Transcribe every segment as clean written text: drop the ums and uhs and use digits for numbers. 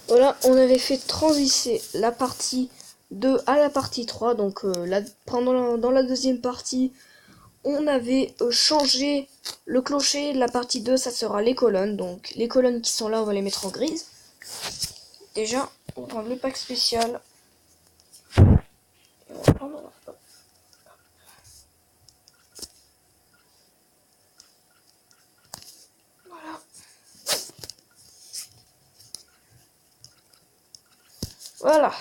Voilà, on avait fait transiser la partie 2 à la partie 3. Donc dans la deuxième partie, on avait changé le clocher. La partie 2, ça sera les colonnes. Donc les colonnes qui sont là, on va les mettre en grise. Déjà, on prend le pack spécial. Et on va prendre... Voilà. Voilà.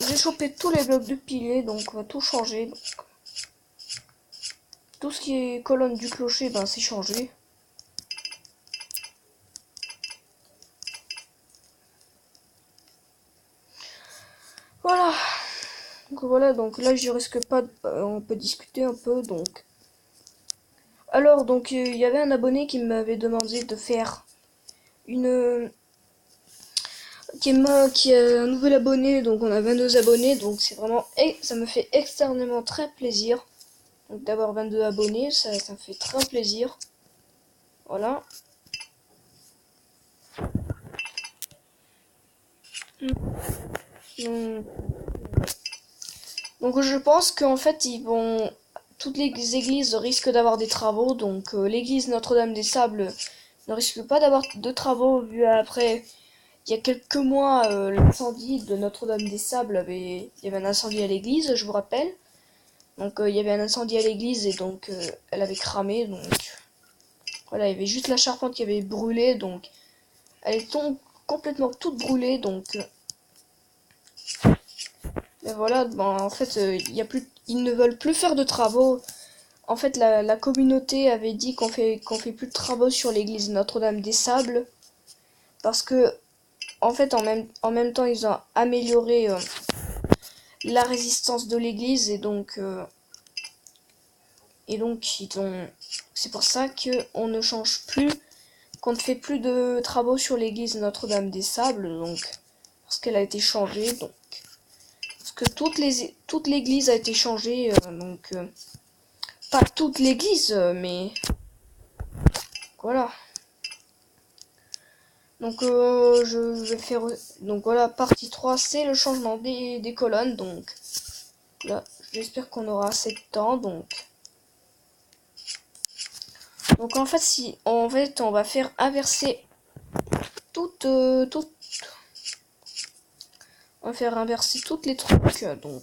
J'ai chopé tous les blocs de piliers, donc on va tout changer. Donc, tout ce qui est colonne du clocher, ben c'est changé. Voilà. Donc là je risque pas, on peut discuter un peu. Donc alors il y avait un abonné qui m'avait demandé de faire une qui est un nouvel abonné, donc on a 22 abonnés, donc c'est vraiment ça me fait extrêmement très plaisir. Donc d'avoir 22 abonnés, ça me fait très plaisir. Voilà. Donc je pense qu'en fait toutes les églises risquent d'avoir des travaux. Donc l'église Notre-Dame-des-Sables ne risque pas d'avoir de travaux vu après. Il y a quelques mois, l'incendie de Notre-Dame-des-Sables il y avait un incendie à l'église, je vous rappelle. Donc il y avait un incendie à l'église et donc elle avait cramé. Donc voilà, il y avait juste la charpente qui avait brûlé. Donc elle est complètement toute brûlée. Donc mais voilà, en fait, ils ne veulent plus faire de travaux. En fait, la communauté avait dit qu'on fait plus de travaux sur l'église Notre-Dame-des-Sables parce que, en fait, en même temps, ils ont amélioré la résistance de l'église et donc c'est pour ça que on ne change plus, qu'on ne fait plus de travaux sur l'église Notre-Dame-des-Sables, donc parce qu'elle a été changée, donc parce que toute l'église a été changée, pas toute l'église, mais voilà. Donc je vais faire donc voilà, partie 3 c'est le changement des colonnes. Donc là j'espère qu'on aura assez de temps. Donc en fait on va faire inverser toutes on va faire inverser toutes les trucs. Donc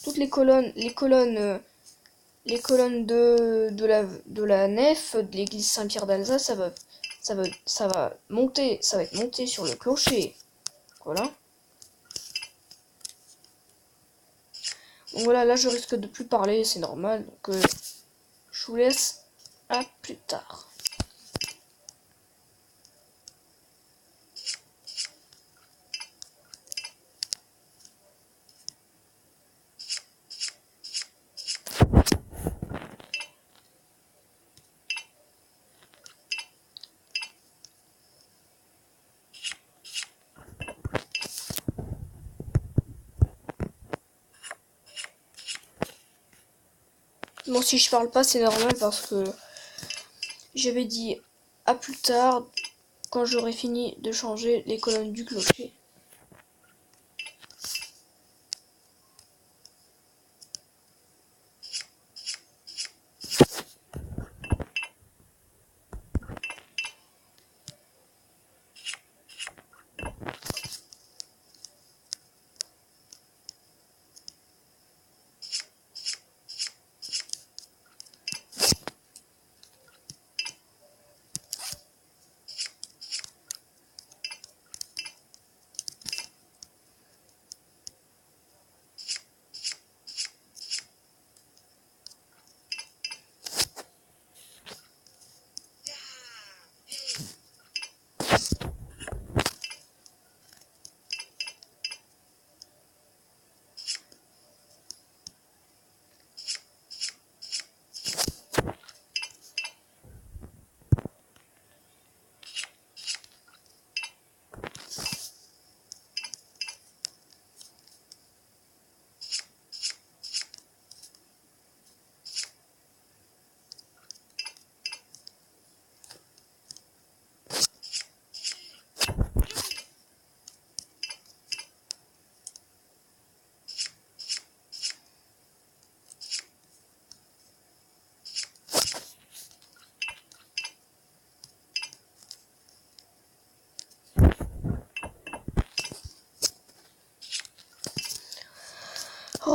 toutes les colonnes de la nef de l'église Saint-Pierre d'Alsace, ça va monter, ça va être monté sur le clocher. Voilà. Donc voilà, là je risque de plus parler, c'est normal. Donc je vous laisse à plus tard. Bon, si je parle pas, c'est normal parce que j'avais dit à plus tard quand j'aurai fini de changer les colonnes du clocher.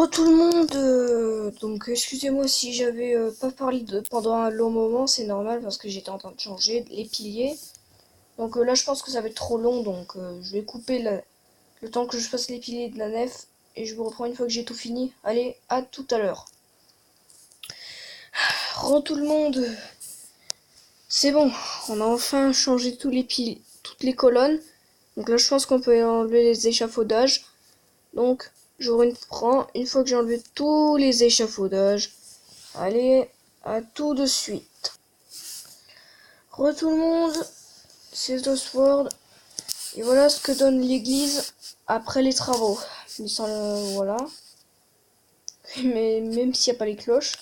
Tout le monde, donc excusez-moi si j'avais pas parlé pendant un long moment, c'est normal parce que j'étais en train de changer les piliers. Donc là je pense que ça va être trop long, donc je vais couper le temps que je fasse les piliers de la nef et je vous reprends une fois que j'ai tout fini. Allez, à tout à l'heure. Tout le monde, c'est bon, on a enfin changé tous les piliers, toutes les colonnes. Donc là je pense qu'on peut enlever les échafaudages. Donc je reprends une fois que j'ai enlevé tous les échafaudages. Allez, à tout de suite. Tout le monde, c'est Oswald. Et voilà ce que donne l'église après les travaux. Mais sans voilà. Mais même s'il n'y a pas les cloches.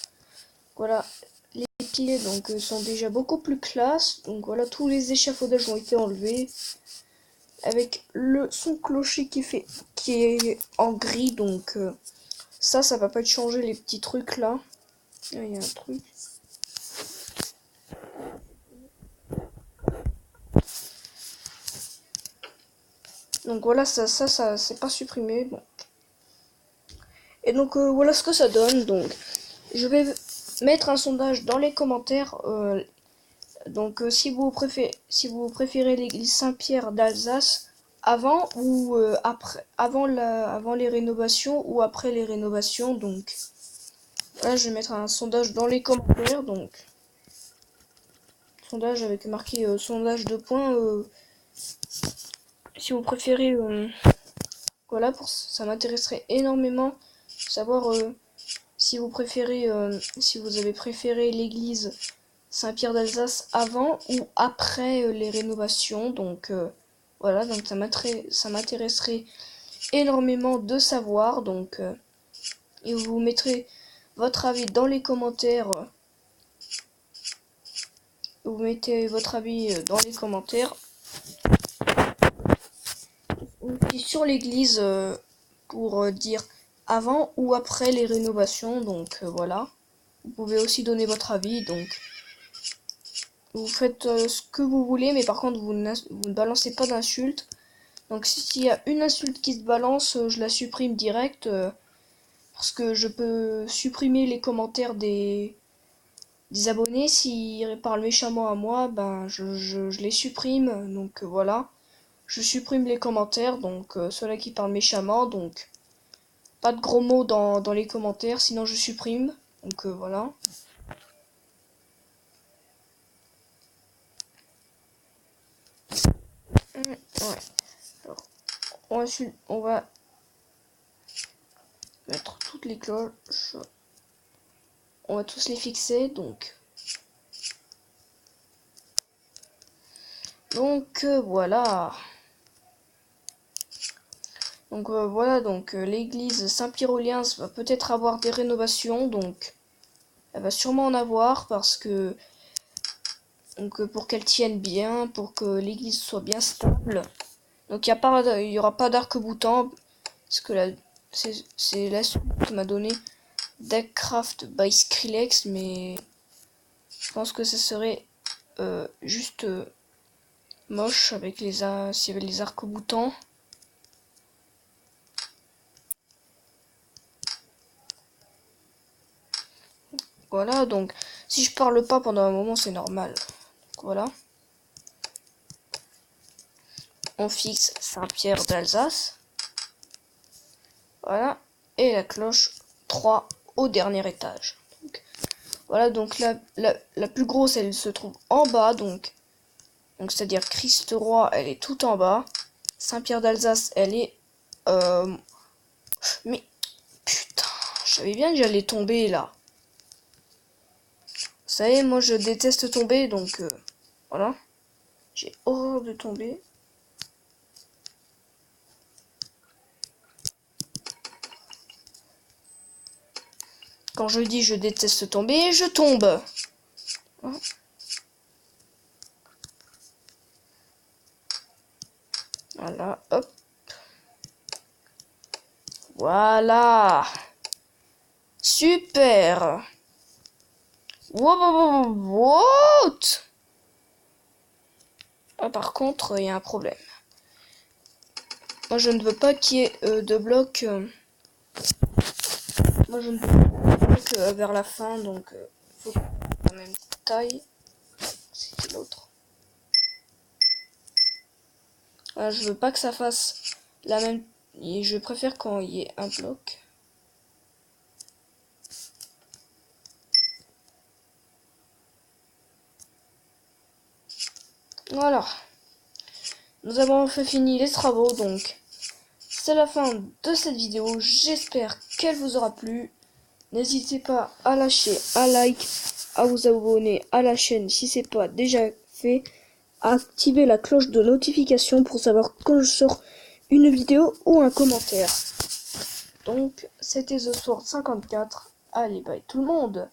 Voilà. Les piliers donc sont déjà beaucoup plus classe. Donc voilà, tous les échafaudages ont été enlevés. Avec son clocher qui est en gris. Donc ça va pas être changé les petits trucs là. Il y a un truc. Donc voilà, ça c'est pas supprimé. Bon. Et donc voilà ce que ça donne. Donc je vais mettre un sondage dans les commentaires. Donc si vous préférez l'église Saint-Pierre d'Alsace avant ou après, avant les rénovations ou après les rénovations. Donc là je vais mettre un sondage dans les commentaires. Donc sondage avec marqué sondage de points. Si vous préférez, voilà, ça m'intéresserait énormément de savoir si vous avez préféré l'église Saint-Pierre d'Alsace avant ou après les rénovations. Donc voilà, donc ça m'intéresserait énormément de savoir. Donc et vous mettrez votre avis dans les commentaires. Vous mettez votre avis dans les commentaires. Aussi sur l'église pour dire avant ou après les rénovations. Donc voilà. Vous pouvez aussi donner votre avis. Donc vous faites ce que vous voulez, mais par contre vous ne balancez pas d'insultes. Donc s'il y a une insulte qui se balance, je la supprime direct. Parce que je peux supprimer les commentaires des abonnés. S'ils parlent méchamment à moi, ben je les supprime. Donc voilà. Je supprime les commentaires, donc ceux-là qui parlent méchamment. Donc pas de gros mots dans les commentaires, sinon je supprime. Donc voilà. Ouais. Alors, ensuite, on va mettre toutes les cloches. On va tous les fixer, donc. Donc voilà. Donc voilà, donc l'église Saint-Pyrolien va peut-être avoir des rénovations, donc elle va sûrement en avoir parce que donc pour qu'elle tienne bien, pour que l'église soit bien stable. Donc il y aura pas d'arc-boutant parce que c'est la suite que m'a donné Deckcraft by Skrillex, mais je pense que ça serait juste moche avec s'il y avait les arcs-boutants. Voilà, donc si je parle pas pendant un moment, c'est normal. Donc, voilà. On fixe Saint-Pierre d'Alsace. Voilà. Et la cloche 3 au dernier étage. Donc, voilà, donc la plus grosse, elle se trouve en bas. Donc c'est-à-dire Christ Roi, elle est tout en bas. Saint-Pierre d'Alsace, elle est... Mais, putain, je savais bien que j'allais tomber, là. Vous savez, moi, je déteste tomber, donc... voilà. J'ai horreur de tomber. Quand je dis je déteste tomber, je tombe. Voilà, hop. Voilà. Super. What? Ah, par contre, il y a un problème. Moi, je ne veux pas qu'il y ait de blocs Moi je ne peux que vers la fin, donc faut la même taille. C'était l'autre. Voilà, je veux pas que ça fasse la même. Et je préfère quand il y ait un bloc. Voilà. Nous avons fait fini les travaux, donc c'est la fin de cette vidéo. J'espère qu'elle vous aura plu. N'hésitez pas à lâcher un like, à vous abonner à la chaîne si c'est pas déjà fait, à activer la cloche de notification pour savoir quand je sors une vidéo ou un commentaire. Donc c'était The Sword 54. Allez, bye tout le monde.